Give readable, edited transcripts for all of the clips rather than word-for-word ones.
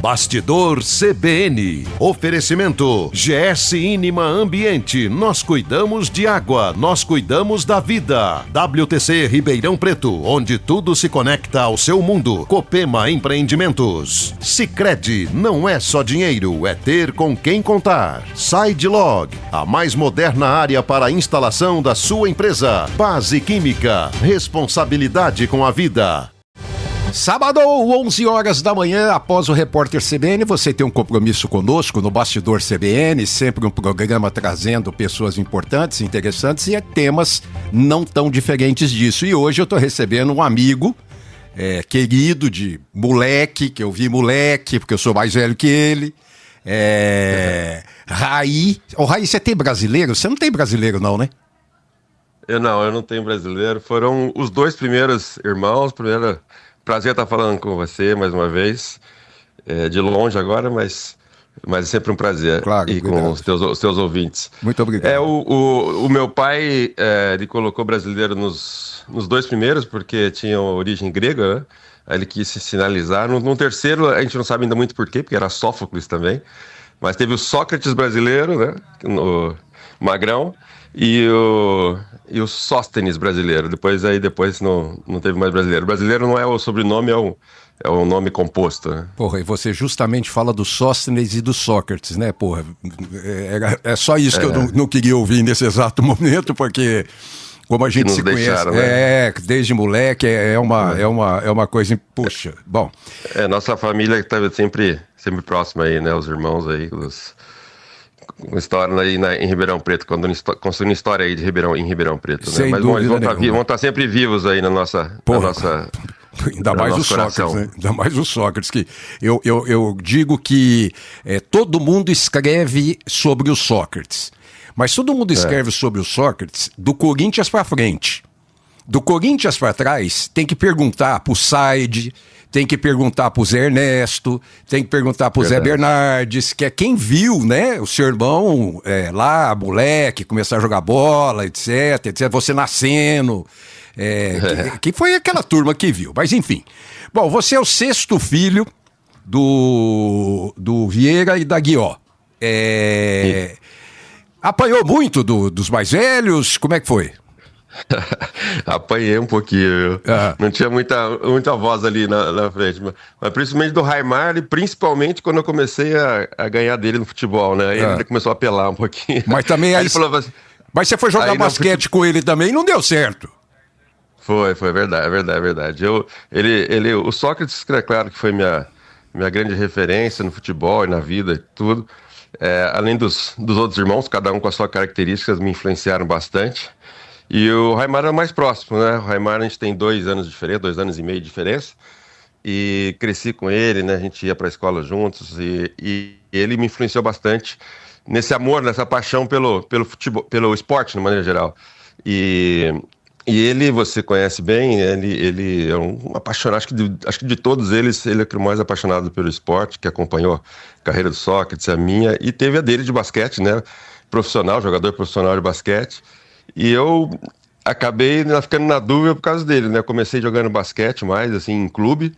Bastidor CBN. Oferecimento GS Inima Ambiente. Nós cuidamos de água, nós cuidamos da vida. WTC Ribeirão Preto, onde tudo se conecta ao seu mundo. Copema Empreendimentos. Sicredi, não é só dinheiro, é ter com quem contar. SideLog, a mais moderna área para a instalação da sua empresa. Base Química, responsabilidade com a vida. Sábado, 11 horas da manhã, após o Repórter CBN, você tem um compromisso conosco no Bastidor CBN, sempre um programa trazendo pessoas importantes, interessantes e temas não tão diferentes disso. E hoje eu estou recebendo um amigo querido de moleque, que eu vi moleque, porque eu sou mais velho que ele. Raí. Ô, Raí, você tem brasileiro? Você não tem brasileiro não, né? Eu não tenho brasileiro. Foram os dois primeiros irmãos, Prazer estar falando com você mais uma vez, de longe agora, mas é sempre um prazer. Claro, e com os teus ouvintes. Muito obrigado. O meu pai, ele colocou brasileiro nos dois primeiros, porque tinha origem grega, né? Aí ele quis se sinalizar. No terceiro, a gente não sabe ainda muito porquê, porque era Sófocles também, mas teve o Sócrates brasileiro, né? O Magrão. E o Sóstenes brasileiro. Depois não teve mais brasileiro. Brasileiro não é o sobrenome, é o nome composto, né? Porra, e você justamente fala do Sóstenes e do Sócrates, né? Porra, é só isso que eu não queria ouvir nesse exato momento, porque como a gente se conhece, né? Desde moleque, é uma coisa, puxa, bom. Nossa família estava sempre próxima aí, né? Os irmãos aí, com história aí em Ribeirão Preto, construindo história aí em Ribeirão Preto, né? Mas vão estar sempre vivos aí na nossa... Ainda mais o Sócrates, né? Ainda mais o Sócrates, que eu digo que todo mundo escreve sobre o Sócrates, mas todo mundo escreve sobre o Sócrates do Corinthians para frente. Do Corinthians para trás, tem que perguntar pro Said, tem que perguntar pro Zé Ernesto, tem que perguntar pro Zé Bernardes, que é quem viu, né, o seu irmão lá, moleque, começar a jogar bola, etc, você nascendo, que foi aquela turma que viu, mas enfim. Bom, você é o sexto filho do Vieira e da Guió. Apanhou muito dos mais velhos, como é que foi? Apanhei um pouquinho, não tinha muita voz ali na frente, mas principalmente do Raimar, e principalmente quando eu comecei a ganhar dele no futebol, né? Aí ele começou a apelar um pouquinho. Mas também aí ele falou assim, mas você foi jogar basquete com ele também e não deu certo. Foi verdade. O Sócrates, é claro que foi minha grande referência no futebol e na vida e tudo. Além dos outros irmãos, cada um com as suas características, me influenciaram bastante. E o Raimar era mais próximo, né? O Raimar a gente tem 2 anos de diferença, 2 anos e meio de diferença. E cresci com ele, né? A gente ia para a escola juntos e ele me influenciou bastante nesse amor, nessa paixão pelo futebol, pelo esporte, de maneira geral. E ele, você conhece bem, ele é um apaixonado, acho que de todos eles, ele é o mais apaixonado pelo esporte, que acompanhou a carreira do Sócrates, a minha, e teve a dele de basquete, né? Jogador profissional de basquete. E eu acabei ficando na dúvida por causa dele, né? Eu comecei jogando basquete mais, assim, em clube.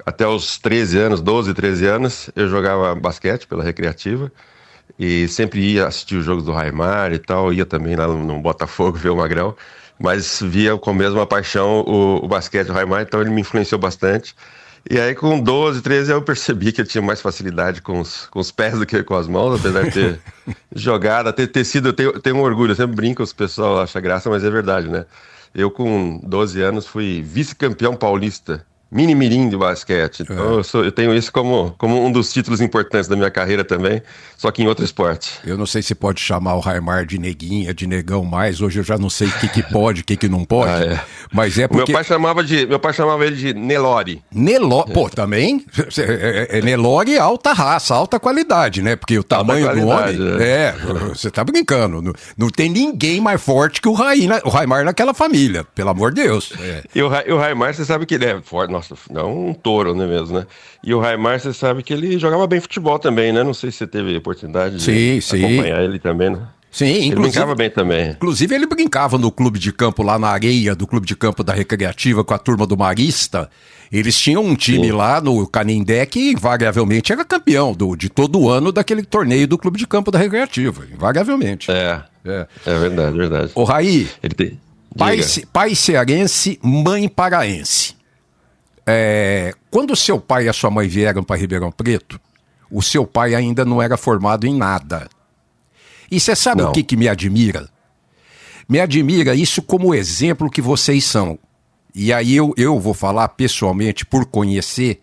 Até os 13 anos, 12, 13 anos, eu jogava basquete pela Recreativa. E sempre ia assistir os jogos do Raimar e tal. Ia também lá no Botafogo ver o Magrão. Mas via com a mesma paixão o basquete do Raimar, então ele me influenciou bastante. E aí com 12, 13 eu percebi que eu tinha mais facilidade com os pés do que com as mãos, apesar de ter jogado, ter sido, eu tenho um orgulho, eu sempre brinco, os pessoal acham graça, mas é verdade, né? Eu com 12 anos fui vice-campeão paulista, mini-mirim de basquete, então eu tenho isso como um dos títulos importantes da minha carreira também, só que em outro esporte. Eu não sei se pode chamar o Raimar de neguinha, de negão mais, hoje eu já não sei o que pode, o que não pode, mas é porque... Meu pai chamava ele de Nelore. Pô, também, Nelore alta raça, alta qualidade, né, porque o tamanho do homem, você tá brincando, não tem ninguém mais forte que o Raimar naquela família, pelo amor de Deus. E o Raimar, você sabe que ele é forte, nossa, não um touro, né mesmo, né? E o Raimar, você sabe que ele jogava bem futebol também, né? Não sei se você teve oportunidade de acompanhar ele também, né? Sim, ele brincava bem também. Inclusive ele brincava no clube de campo lá na areia, do clube de campo da Recreativa com a turma do Marista. Eles tinham um time lá no Canindé que invariavelmente era campeão de todo ano daquele torneio do clube de campo da Recreativa, invariavelmente. É verdade, verdade. Ô Raí, ele tem... pai cearense, mãe paraense. Quando seu pai e a sua mãe vieram para Ribeirão Preto, o seu pai ainda não era formado em nada. E você sabe o que me admira? Me admira isso como exemplo que vocês são. E aí eu vou falar pessoalmente, por conhecer,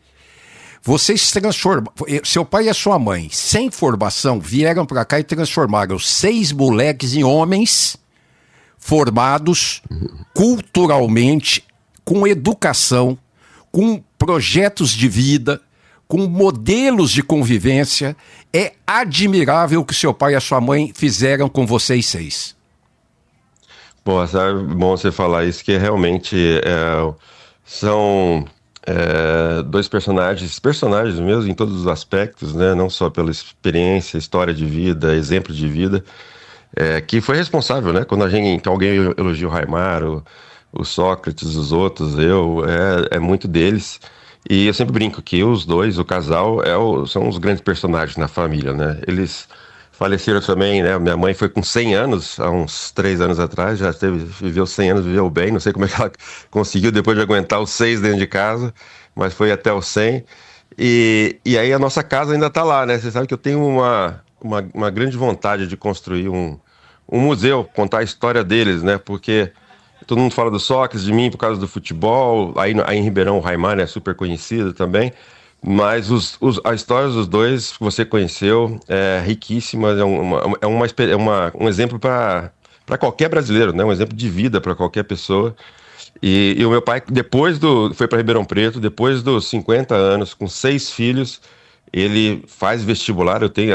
vocês transformam... Seu pai e a sua mãe, sem formação, vieram para cá e transformaram 6 moleques em homens formados culturalmente, com educação, com projetos de vida, com modelos de convivência. É admirável o que seu pai e a sua mãe fizeram com vocês 6. Bom, sabe, bom você falar isso, que realmente são 2 personagens mesmo em todos os aspectos, né? Não só pela experiência, história de vida, exemplo de vida, que foi responsável, né? Quando alguém elogia o Raimar, o Sócrates, os outros, é muito deles. E eu sempre brinco que os 2, o casal, são os grandes personagens na família, né? Eles faleceram também, né? Minha mãe foi com 100 anos, há uns 3 anos atrás, viveu 100 anos, viveu bem, não sei como é que ela conseguiu depois de aguentar os 6 dentro de casa, mas foi até os 100. E aí a nossa casa ainda está lá, né? Você sabe que eu tenho uma grande vontade de construir um museu, contar a história deles, né? Porque todo mundo fala do Sócrates, de mim por causa do futebol, aí em Ribeirão o Raimar é super conhecido também, mas a história dos 2 que você conheceu é riquíssima, um exemplo para qualquer brasileiro, né? Um exemplo de vida para qualquer pessoa. E o meu pai, foi para Ribeirão Preto, depois dos 50 anos, com 6 filhos, ele faz vestibular. Ele tem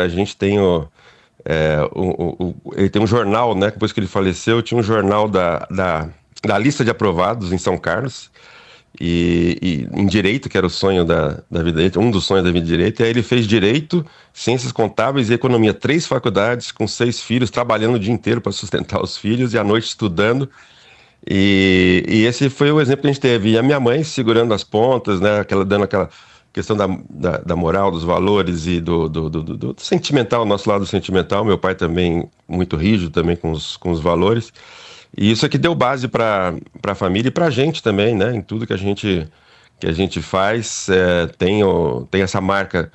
um jornal, né? Depois que ele faleceu, tinha um jornal da lista de aprovados em São Carlos, e em Direito, que era o sonho da vida dele, um dos sonhos da vida de Direito. E aí ele fez Direito, Ciências Contábeis e Economia, 3 faculdades, com 6 filhos, trabalhando o dia inteiro para sustentar os filhos e à noite estudando. E esse foi o exemplo que a gente teve. E a minha mãe segurando as pontas, né? Dando aquela questão da moral, dos valores e do sentimental, nosso lado sentimental. Meu pai também muito rígido também com os valores. E isso aqui deu base para a família e para a gente também, né? Em tudo que a gente faz, tem essa marca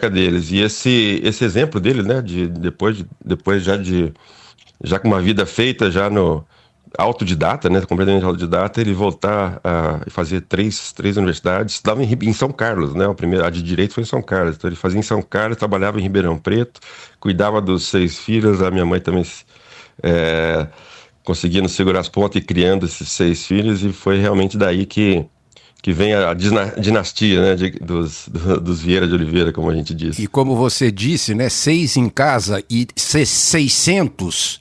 deles. E esse exemplo dele, né? Depois já com uma vida feita, já no autodidata, né? Completamente autodidata, ele voltar a fazer três universidades. Estudava em São Carlos, né? A de Direito foi em São Carlos. Então ele fazia em São Carlos, trabalhava em Ribeirão Preto, cuidava dos 6 filhos. A minha mãe também conseguindo segurar as pontas e criando esses 6 filhos, e foi realmente daí que vem a dinastia, né, dos Vieira de Oliveira, como a gente diz. E como você disse, né, 6 em casa e 600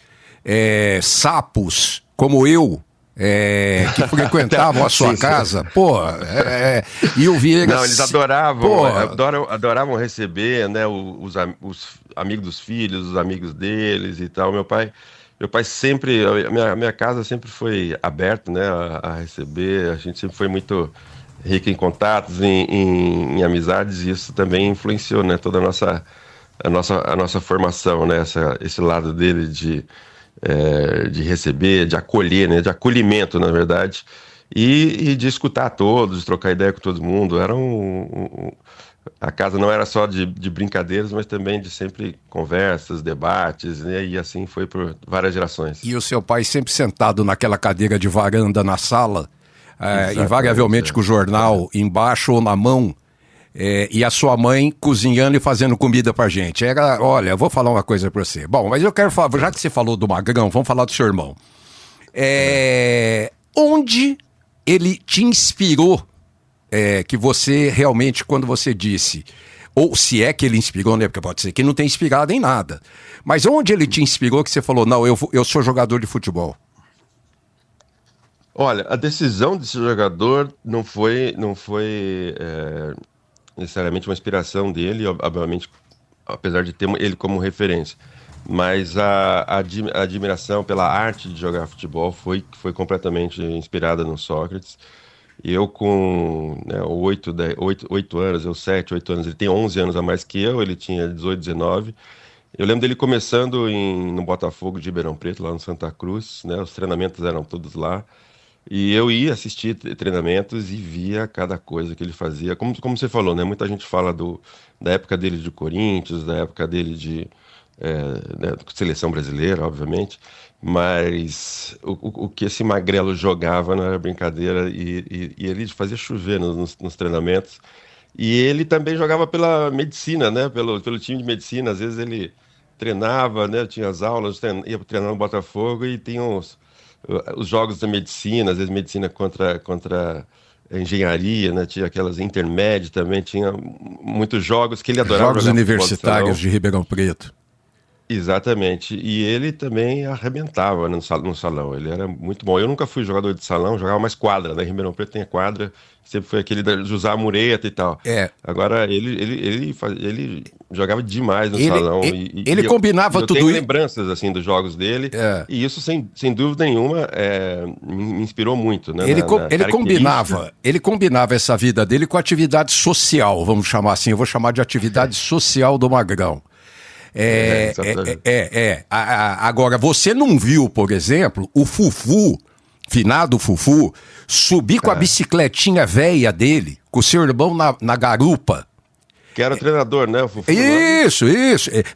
sapos, como eu, que frequentavam a sua casa, e o Vieira... Não, eles adoravam receber, né, os amigos dos filhos, os amigos deles e tal. Meu pai sempre, a minha casa sempre foi aberta, né, a receber. A gente sempre foi muito rico em contatos, em amizades, e isso também influenciou, né, toda a nossa formação, né, esse lado dele de receber, de acolher, né, de acolhimento, na verdade, e de escutar todos, de trocar ideia com todo mundo. A casa não era só de brincadeiras, mas também de sempre conversas, debates, né? E assim foi por várias gerações. E o seu pai sempre sentado naquela cadeira de varanda na sala, invariavelmente com o jornal embaixo ou na mão, e a sua mãe cozinhando e fazendo comida pra gente. Olha, eu vou falar uma coisa pra você. Bom, mas eu quero falar, já que você falou do Magrão, vamos falar do seu irmão. Onde ele te inspirou, que você realmente, quando você disse, ou se é que ele inspirou, né? Porque pode ser que não tenha inspirado em nada. Mas onde ele te inspirou que você falou, não, eu sou jogador de futebol? Olha, a decisão de ser jogador não foi necessariamente uma inspiração dele, obviamente, apesar de ter ele como referência. Mas a admiração pela arte de jogar futebol foi completamente inspirada no Sócrates. Eu com, né, 8 anos, eu 7, 8 anos, ele tem 11 anos a mais que eu, ele tinha 18, 19. Eu lembro dele começando no Botafogo de Ribeirão Preto, lá no Santa Cruz, né? Os treinamentos eram todos lá. E eu ia assistir treinamentos e via cada coisa que ele fazia. Como você falou, né? Muita gente fala da época dele de Corinthians, da época dele né, seleção brasileira, obviamente. Mas o que esse magrelo jogava não era brincadeira e ele fazia chover nos treinamentos. E ele também jogava pela medicina, né? Pelo time de medicina. Às vezes ele treinava, né? Tinha as aulas, ia treinar no Botafogo e tinha os jogos da medicina, às vezes medicina contra a engenharia, né? Tinha aquelas intermédias também, tinha muitos jogos que ele adorava. Jogos universitários de Ribeirão Preto. Exatamente. E ele também arrebentava no salão. Ele era muito bom. Eu nunca fui jogador de salão, jogava mais quadra, né? Em Ribeirão Preto tem a quadra, sempre foi aquele de usar a mureta e tal. Agora, ele jogava demais no salão. Ele combinava tudo isso. Eu tenho lembranças, assim, dos jogos dele. E isso, sem dúvida nenhuma, me inspirou muito, né? Ele combinava essa vida dele com a atividade social, vamos chamar assim. Eu vou chamar de atividade social do Magrão. Agora, você não viu, por exemplo, o Fufu, finado Fufu, subir com a bicicletinha velha dele, com o seu irmão na garupa. Que era o treinador, né? O Fufu, isso,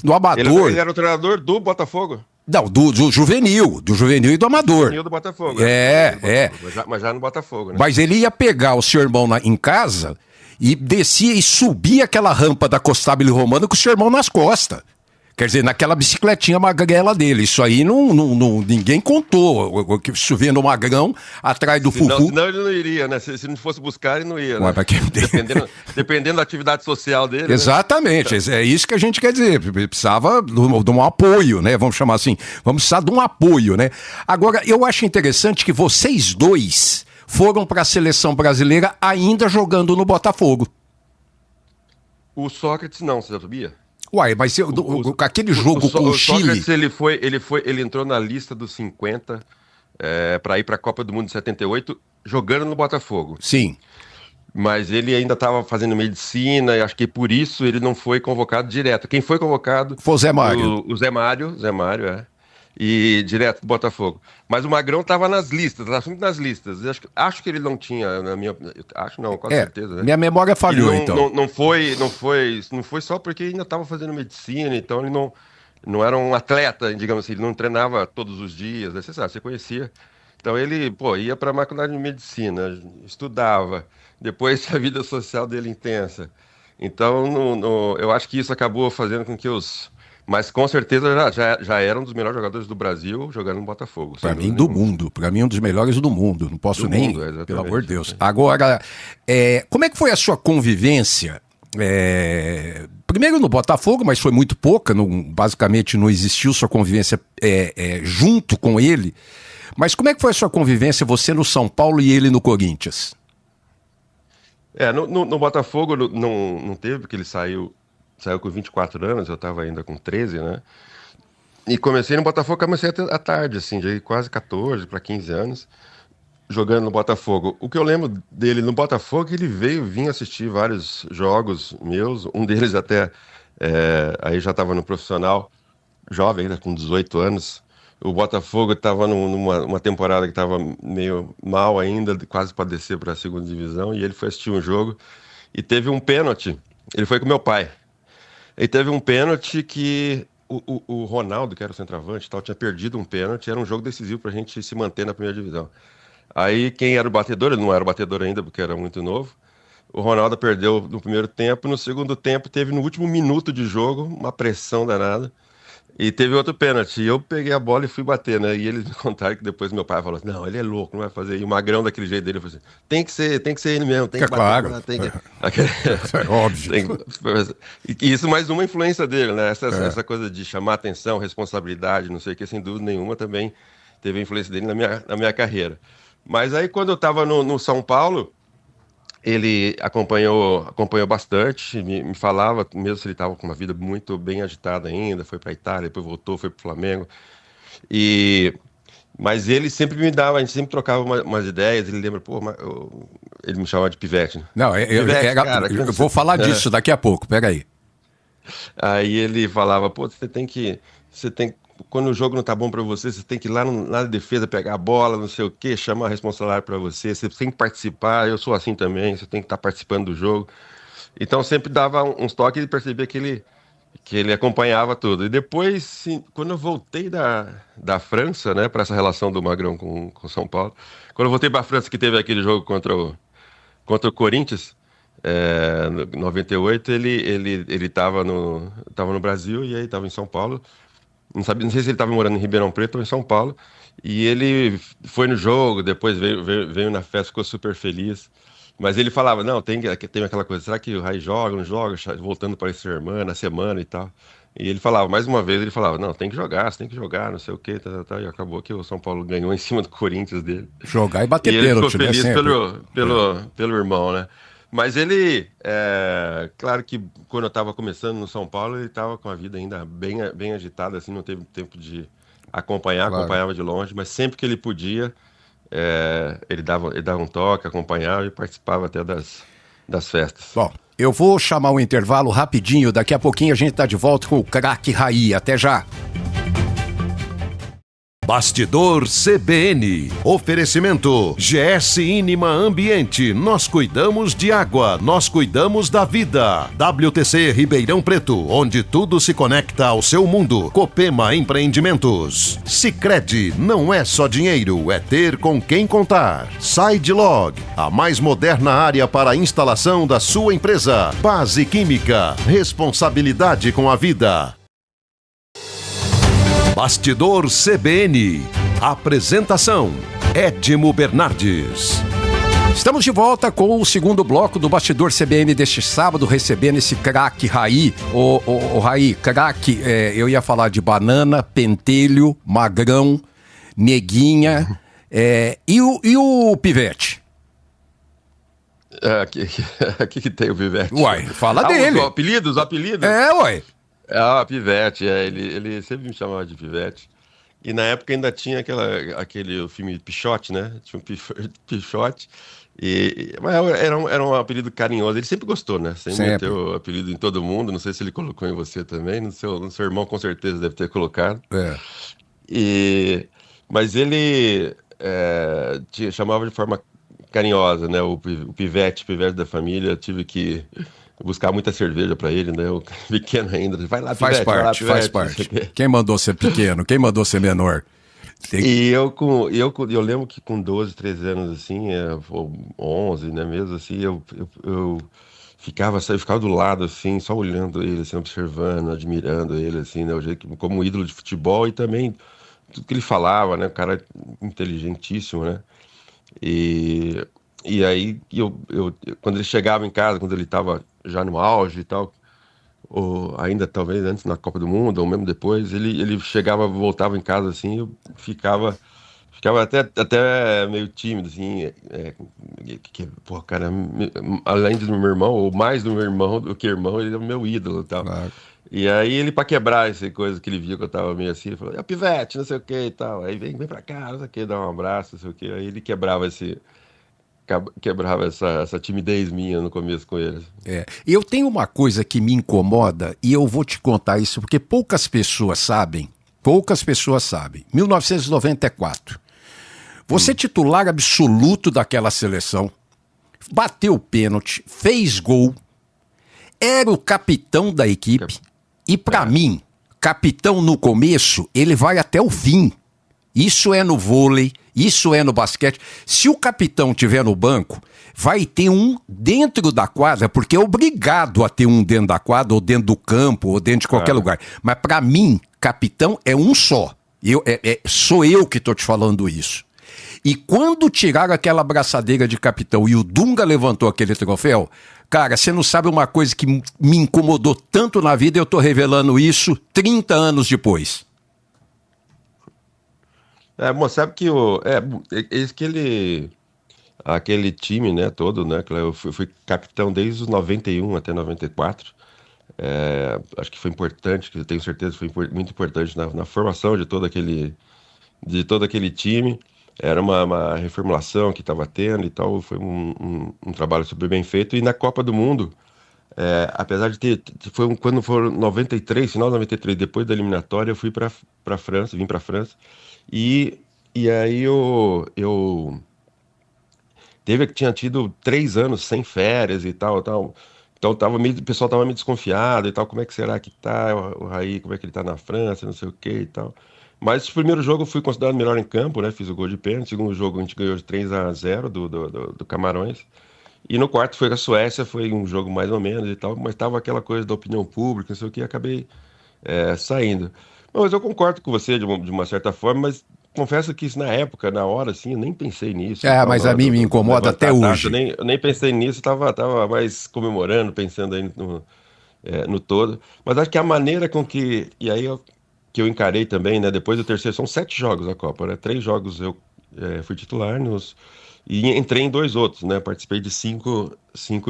no Amador. Ele era o treinador do Botafogo. Não, do juvenil e do Amador. Juvenil do Botafogo. Mas já no Botafogo, né? Mas ele ia pegar o seu irmão em casa e descia e subia aquela rampa da Costabile Romana com o seu irmão nas costas. Quer dizer, naquela bicicletinha magrela dele. Isso aí ninguém contou. Chovendo o Magrão atrás do Fufu. Senão ele não iria, né? Se não fosse buscar, ele não ia. Né? Dependendo da atividade social dele. Exatamente. Né? É isso que a gente quer dizer. Precisava de um apoio, né? Vamos chamar assim. Vamos precisar de um apoio, né? Agora, eu acho interessante que vocês dois foram para a seleção brasileira ainda jogando no Botafogo. O Sócrates não, você já sabia? Uai, mas aquele jogo com o Chile... Sócrates, ele entrou na lista dos 50 para ir para a Copa do Mundo de 78, jogando no Botafogo. Sim. Mas ele ainda estava fazendo medicina, e acho que por isso ele não foi convocado direto. Quem foi convocado... Foi o Zé Mário. O Zé Mário, e direto do Botafogo. Mas o Magrão estava nas listas, estava sempre nas listas. Acho que ele não tinha, com certeza. Né? Minha memória falhou, então. Não foi só porque ainda estava fazendo medicina, então ele não era um atleta, digamos assim, ele não treinava todos os dias, né? Você conhecia. Então ele, ia para a faculdade de medicina, estudava, depois a vida social dele intensa. Então eu acho que isso acabou fazendo com que Mas com certeza já era um dos melhores jogadores do Brasil jogando no Botafogo. Para mim, do mundo. Para mim, um dos melhores do mundo. Não posso pelo amor de Deus. Agora, como é que foi a sua convivência? Primeiro no Botafogo, mas foi muito pouca. Basicamente não existiu sua convivência junto com ele. Mas como é que foi a sua convivência, você no São Paulo e ele no Corinthians? No Botafogo não teve, porque ele saiu com 24 anos, eu estava ainda com 13, né? E comecei no Botafogo, comecei à tarde, assim, de quase 14 para 15 anos, jogando no Botafogo. O que eu lembro dele no Botafogo, ele vinha assistir vários jogos meus, um deles até, aí já estava no profissional, jovem, ainda com 18 anos. O Botafogo estava numa temporada que estava meio mal ainda, quase para descer para a segunda divisão, e ele foi assistir um jogo e teve um pênalti. Ele foi com meu pai. E teve um pênalti que o Ronaldo, que era o centroavante, tinha perdido um pênalti, era um jogo decisivo para a gente se manter na primeira divisão. Aí quem era o batedor, ele não era o batedor ainda porque era muito novo, o Ronaldo perdeu no primeiro tempo, no segundo tempo teve no último minuto de jogo uma pressão danada, e teve outro pênalti, e eu peguei a bola e fui bater, né? E eles me contaram que depois meu pai falou assim, não, ele é louco, não vai fazer. E o Magrão daquele jeito dele, eu falei assim, tem que ser ele mesmo, tem que bater. Claro. É óbvio. E isso mais uma influência dele, né? Essa coisa de chamar atenção, responsabilidade, não sei o que, sem dúvida nenhuma, também teve a influência dele na minha carreira. Mas aí quando eu estava no São Paulo, ele acompanhou bastante, me falava, mesmo se ele estava com uma vida muito bem agitada ainda, foi para a Itália, depois voltou, foi para o Flamengo. Mas ele sempre me dava, a gente sempre trocava umas ideias, ele lembra, pô, ele me chamava de Pivete, né? Não, Pivete, cara, eu vou falar disso daqui a pouco, peraí. Aí ele falava, pô, quando o jogo não tá bom pra você, você tem que ir lá na defesa, pegar a bola, não sei o quê, chamar a responsabilidade pra você, você tem que participar, eu sou assim também, você tem que estar participando do jogo. Então sempre dava uns toques e percebia que ele acompanhava tudo. E depois, sim, quando eu voltei da França, né, para essa relação do Magrão com São Paulo, quando eu voltei para a França, que teve aquele jogo contra o Corinthians, em 98, ele estava no Brasil e aí estava em São Paulo. Não sei se ele estava morando em Ribeirão Preto ou em São Paulo. E ele foi no jogo, depois veio na festa, ficou super feliz. Mas ele falava, não, tem aquela coisa, será que o Raí joga, não joga, voltando para essa irmã na semana e tal. E ele falava, mais uma vez, ele falava, não, tem que jogar, você tem que jogar, não sei o quê, e acabou que o São Paulo ganhou em cima do Corinthians dele. Jogar e bater pênalti, pênalti, ele ficou né? feliz pelo irmão, né? Mas ele, claro que quando eu estava começando no São Paulo, ele estava com a vida ainda bem agitada, assim, não teve tempo de acompanhar, Claro. acompanhava de longe, mas sempre que ele podia, ele dava um toque, acompanhava e participava até das festas. Bom, eu vou chamar um intervalo rapidinho, daqui a pouquinho a gente tá de volta com o craque Raí. Até já! Bastidor CBN. Oferecimento GS Inima Ambiente. Nós cuidamos de água, nós cuidamos da vida. WTC Ribeirão Preto, onde tudo se conecta ao seu mundo. Copema Empreendimentos. Sicredi, não é só dinheiro, é ter com quem contar. SideLog, a mais moderna área para a instalação da sua empresa. Base Química, responsabilidade com a vida. Bastidor CBN. Apresentação: Edmo Bernardes. Estamos de volta com o segundo bloco do Bastidor CBN deste sábado, recebendo esse craque Raí. O Raí, craque, eu ia falar de Banana, Pentelho, Magrão, Neguinha, e o Pivete? Aqui que tem o Pivete. Uai, fala dele. Os apelidos? Uai. Pivete, ele sempre me chamava de Pivete. E na época ainda tinha aquele filme Pichote, né? Tinha um Pichote. Mas era um apelido carinhoso. Ele sempre gostou, né? Sempre meteu apelido em todo mundo. Não sei se ele colocou em você também. No seu irmão, com certeza, deve ter colocado. Mas ele chamava de forma carinhosa, né? O Pivete da família. Eu tive que buscar muita cerveja pra ele, né? Eu pequeno ainda. Vai lá, Pivete, faz parte. Quem mandou ser pequeno? Quem mandou ser menor? E eu lembro que com 12, 13 anos, assim, 11, né, mesmo, assim, eu ficava do lado, assim, só olhando ele, assim, observando, admirando ele, assim, né, o jeito como ídolo de futebol e também tudo que ele falava, né, o cara inteligentíssimo, né, e aí, quando ele chegava em casa, quando ele estava já no auge e tal, ou ainda talvez antes na Copa do Mundo, ou mesmo depois, ele voltava em casa assim, eu ficava até meio tímido, assim, pô, cara, além do meu irmão, ou mais do meu irmão do que irmão, ele é o meu ídolo e tal. Claro. E aí ele, pra quebrar essa coisa que ele viu que eu tava meio assim, ele falou, Pivete, não sei o que e tal, aí vem pra cá, não sei o que, dá um abraço, não sei o que, aí ele quebrava essa timidez minha no começo com eles. Eu tenho uma coisa que me incomoda e eu vou te contar isso porque poucas pessoas sabem. 1994. Você titular absoluto daquela seleção, bateu pênalti, fez gol, era o capitão da equipe e pra mim, capitão no começo, ele vai até o fim. Isso é no vôlei, isso é no basquete. Se o capitão tiver no banco, vai ter um dentro da quadra, porque é obrigado a ter um dentro da quadra, ou dentro do campo, ou dentro de qualquer lugar. Mas pra mim, capitão é um só. Sou eu que tô te falando isso. E quando tiraram aquela abraçadeira de capitão e o Dunga levantou aquele troféu, cara, você não sabe uma coisa que me incomodou tanto na vida, eu tô revelando isso 30 anos depois. Sabe que isso que ele... aquele time, né, todo, né, que eu fui capitão desde os 91 até 94. Acho que foi importante, que eu tenho certeza que foi muito importante na formação de todo aquele time. Era uma reformulação que estava tendo e tal, foi um trabalho super bem feito. E na Copa do Mundo, apesar de quando foram 93, final de 93, depois da eliminatória, eu fui para França, vim para França. E aí eu tinha tido 3 anos sem férias e tal, tal. Então o pessoal tava meio desconfiado e tal, como é que será que tá o Raí, como é que ele tá na França, não sei o que e tal. Mas o primeiro jogo eu fui considerado melhor em campo, né? Fiz o gol de pênalti. Segundo jogo a gente ganhou de 3-0 do Camarões. E no quarto foi com a Suécia, foi um jogo mais ou menos e tal, mas tava aquela coisa da opinião pública, não sei o que, e acabei saindo. Mas eu concordo com você de uma certa forma, mas confesso que isso na época, na hora, assim, eu nem pensei nisso. Mas a mim me incomoda até hoje. Eu nem pensei nisso, tava mais comemorando, pensando aí no todo. Mas acho que a maneira com que. E aí que eu encarei também, né? Depois do terceiro, são 7 jogos a Copa, né? 3 jogos eu fui titular e entrei em 2 outros, né? Participei de 5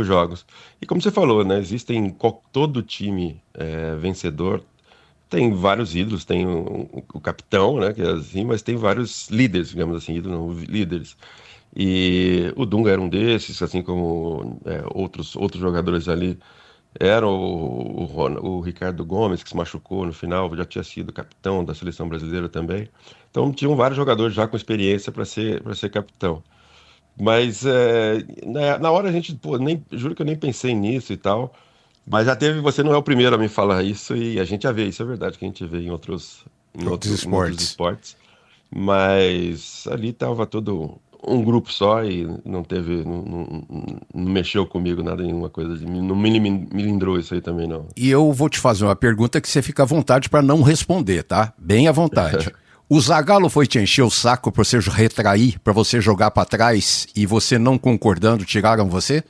jogos. E como você falou, né? Todo time vencedor tem vários ídolos, tem o capitão, né? Que é assim, mas tem vários líderes, digamos assim, ídolos, não, líderes. E o Dunga era um desses, assim como outros jogadores ali. Era o Ricardo Gomes, que se machucou no final, já tinha sido capitão da seleção brasileira também. Então tinham vários jogadores já com experiência para ser capitão. Mas na hora a gente, pô, juro que eu nem pensei nisso e tal. Mas já teve, você não é o primeiro a me falar isso, e a gente já vê, isso é verdade, que a gente vê em outros esportes. Mas ali tava todo um grupo só e não mexeu comigo nada, nenhuma coisa, não me melindrou isso aí também, não. E eu vou te fazer uma pergunta que você fica à vontade para não responder, tá? Bem à vontade. O Zagallo foi te encher o saco para você retrair, para você jogar para trás e você não concordando, tiraram você?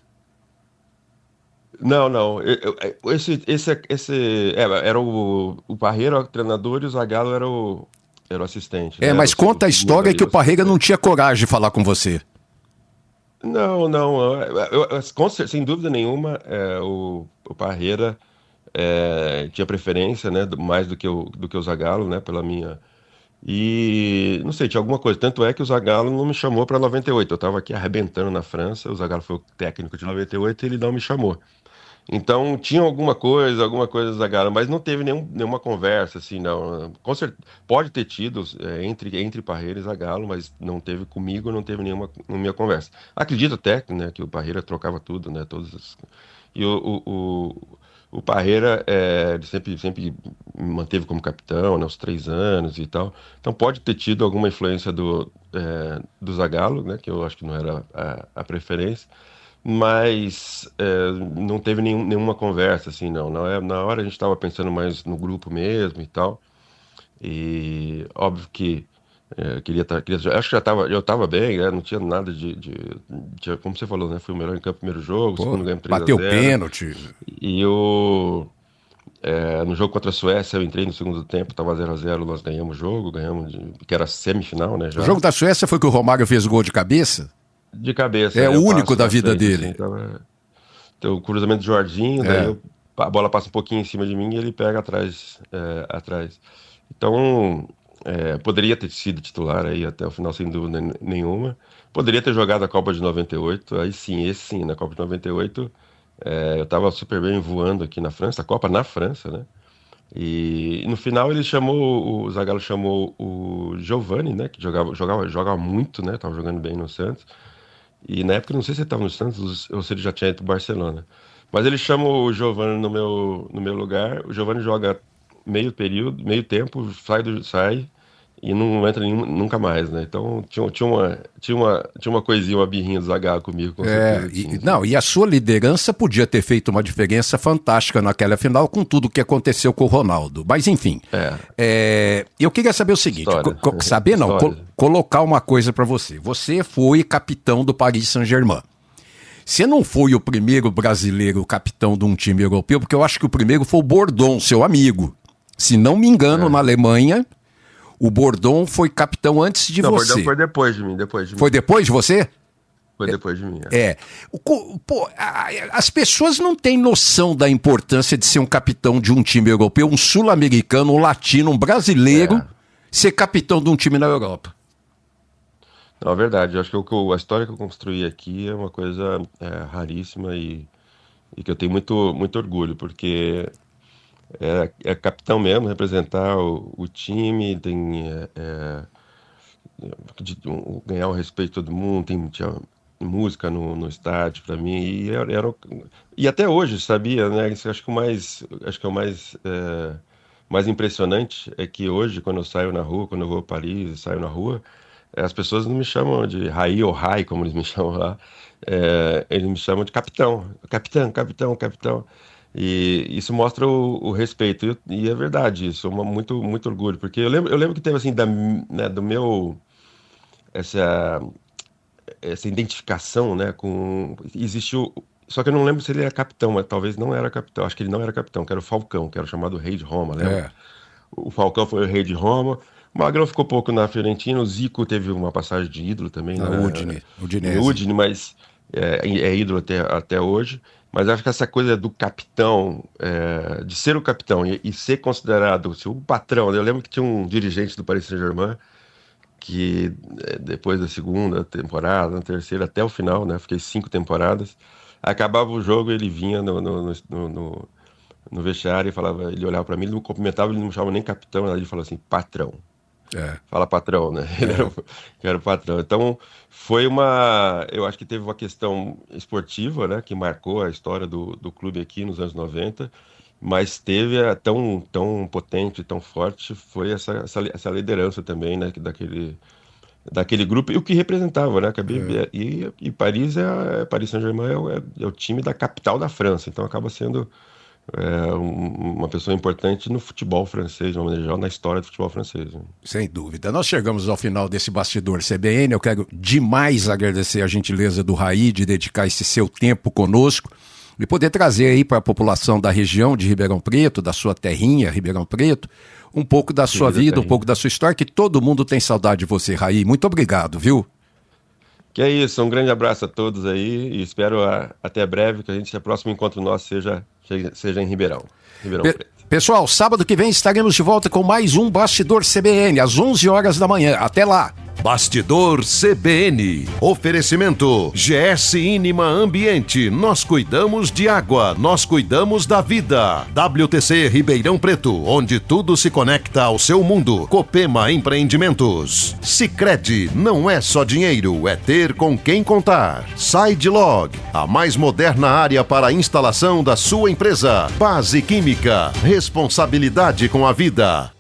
Não. Era o Parreira o treinador e o Zagallo era o assistente. Né? Mas conta a história que o Parreira não tinha coragem de falar com você. Não. Sem dúvida nenhuma, o Parreira tinha preferência, né? Mais do que o Zagallo, né? Pela minha. E não sei, tinha alguma coisa. Tanto é que o Zagallo não me chamou para 98. Eu estava aqui arrebentando na França, o Zagallo foi o técnico de 98 e ele não me chamou. Então tinha alguma coisa Zagallo, mas não teve nenhuma conversa, assim, não. Com certeza, pode ter tido entre Parreira e Zagallo, mas não teve comigo, não teve nenhuma conversa. Acredito até, né, que o Parreira trocava tudo, né, e o Parreira ele sempre me manteve como capitão, né, aos 3 anos e tal. Então pode ter tido alguma influência do Zagallo, né, que eu acho que não era a preferência. Mas não teve nenhuma conversa, assim, não. Na hora a gente estava pensando mais no grupo mesmo e tal. E óbvio que acho que eu estava bem, né? Não tinha nada como você falou, né? Fui o melhor em campo no primeiro jogo, segundo ganhamos 3-0. Bateu pênalti. E no jogo contra a Suécia eu entrei no segundo tempo, estava 0-0, nós ganhamos o jogo, que era semifinal, né? Já. O jogo da Suécia foi que o Romário fez o gol de cabeça? De cabeça. É o único da vida dele. Assim, tem o cruzamento do Jorginho, daí a bola passa um pouquinho em cima de mim e ele pega atrás. Então, poderia ter sido titular aí até o final, sem dúvida nenhuma. Poderia ter jogado a Copa de 98, aí sim, na Copa de 98, eu estava super bem voando aqui na França, a Copa na França, né? E no final o Zagallo chamou o Giovani, né? Que jogava muito, né? Tava jogando bem no Santos. E na época, não sei se ele estava no Santos ou se ele já tinha ido para o Barcelona. Mas ele chama o Giovani no meu lugar. O Giovani joga meio tempo, sai e não entra nunca mais, né? Então tinha uma coisinha, uma birrinha do Zagallo comigo, com certeza. E a sua liderança podia ter feito uma diferença fantástica naquela final com tudo que aconteceu com o Ronaldo. Mas enfim, eu queria saber o seguinte, colocar uma coisa para você. Você foi capitão do Paris Saint-Germain. Você não foi o primeiro brasileiro capitão de um time europeu, porque eu acho que o primeiro foi o Bordon, seu amigo. Se não me engano, na Alemanha, o Bordon foi capitão antes de você. O Bordon foi depois de mim. Foi depois de você? Foi depois de mim. As pessoas não têm noção da importância de ser um capitão de um time europeu, um sul-americano, um latino, um brasileiro, ser capitão de um time na Europa. Não, é verdade. Eu acho que a história que eu construí aqui é uma coisa raríssima e que eu tenho muito, muito orgulho, porque é capitão mesmo, representar o time, tem ganhar o respeito de todo mundo, tinha música no estádio para mim, e até hoje, sabia, né? Isso acho que o mais impressionante é que hoje, quando eu saio na rua, quando eu vou a Paris e saio na rua, as pessoas não me chamam de Raí ou Rai, como eles me chamam lá, eles me chamam de capitão, capitão. E isso mostra o respeito, e é verdade isso, muito, muito orgulho, porque eu lembro que teve assim, do meu, essa identificação, né, existiu, só que eu não lembro se ele era capitão, mas talvez não era capitão, acho que ele não era capitão, que era o Falcão, que era o chamado Rei de Roma, lembra? O Falcão foi o Rei de Roma, o Magrão ficou pouco na Fiorentina, o Zico teve uma passagem de ídolo também, na Udinese, mas é ídolo até hoje. Mas acho que essa coisa do capitão, de ser o capitão e ser considerado o patrão. Eu lembro que tinha um dirigente do Paris Saint-Germain que depois da segunda temporada, na terceira, até o final, né? Fiquei 5 temporadas. Acabava o jogo, ele vinha no vestiário e falava, ele olhava para mim, ele não cumprimentava, ele não me chamava nem capitão, ele falava assim, patrão. Fala patrão, né? Ele era o patrão. Então, eu acho que teve uma questão esportiva, né? Que marcou a história do clube aqui nos anos 90, mas teve tão potente, tão forte, foi essa liderança também, né? Daquele grupo, e o que representava, né? E Paris Paris Saint-Germain é o time da capital da França, então acaba sendo uma pessoa importante no futebol francês, de uma maneira geral, na história do futebol francês. Né? Sem dúvida. Nós chegamos ao final desse Bastidor CBN. Eu quero demais agradecer a gentileza do Raí de dedicar esse seu tempo conosco e poder trazer aí para a população da região de Ribeirão Preto, da sua terrinha, Ribeirão Preto, um pouco da sua vida, um pouco da sua história, que todo mundo tem saudade de você, Raí. Muito obrigado, viu? Que é isso, um grande abraço a todos aí e espero até breve que o próximo encontro nosso seja em Ribeirão Preto. Pessoal, sábado que vem estaremos de volta com mais um Bastidor CBN, às 11 horas da manhã. Até lá! Bastidor CBN. Oferecimento GS Inima Ambiente. Nós cuidamos de água, nós cuidamos da vida. WTC Ribeirão Preto, onde tudo se conecta ao seu mundo. Copema Empreendimentos. Sicredi, não é só dinheiro, é ter com quem contar. Sidelog, a mais moderna área para a instalação da sua empresa. Base Química, responsabilidade com a vida.